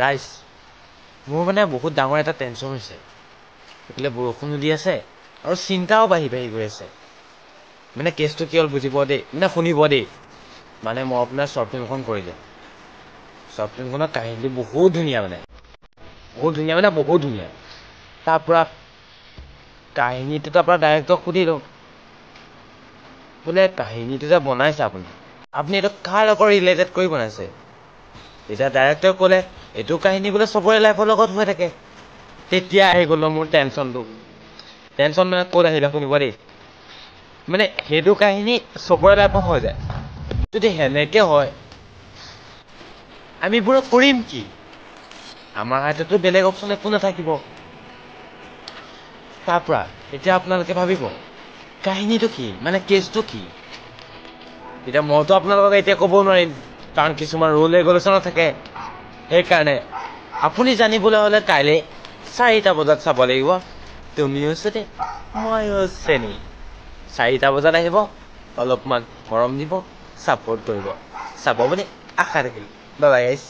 ৰাইজ মোৰ মানে বহুত ডাঙৰ এটা টেনশ্যন হৈছে এইফালে বৰষুণো দি আছে আৰু চিন্তাও বাঢ়ি গৈ আছে মানে কেছটো কি হ'ল বুজিব দেই মানে শুনিব দেই মানে মই আপোনাৰ শ্বৰ্ট ফিল্মখন কৰিলোঁ শ্বৰ্ট ফিল্মখনৰ কাহিনীটো বহুত ধুনীয়া মানে বহুত ধুনীয়া তাৰপৰা কাহিনীটোতো আপোনাৰ ডাইৰেক্টৰক সুধিলোঁ বোলে কাহিনীটো যে বনাইছে আপুনি এইটো কাৰ লগত ৰিলেটেড কৰি বনাইছে এতিয়া ডাইৰেক্টৰে ক'লে এইটো কাহিনী বোলে চবৰে লাইফৰ লগত হৈ থাকে তেতিয়া আহি গ'ল মোৰ টেনশ্যন মানে ক'ত আহিলে শুনিব দেই মানে সেইটো কাহিনী চবৰে লাইফত হৈ যায় যদি সেনেকে হয় আমিবোৰে কৰিম কি আমাৰ হাততো বেলেগ অপশ্যন একো নাথাকিব তাৰপৰা এতিয়া আপোনালোকে ভাবিব কাহিনীটো কি মানে কেছটো কি এতিয়া মইতো আপোনালোকক এতিয়া ক'ব নোৱাৰিম কাৰণ কিছুমান ৰুল ৰেগুলেশ্যন থাকে সেইকাৰণে আপুনি জানিবলৈ হ'লে কাইলৈ 4টা বজাত চাব লাগিব তুমিও হৈছে দেই ময়ো হৈছে নি 4টা বজাত আহিব অলপমান মৰম দিব ছাপোৰ্ট কৰিব চাব বুলি আশা থাকিল বাই বাই গাইছ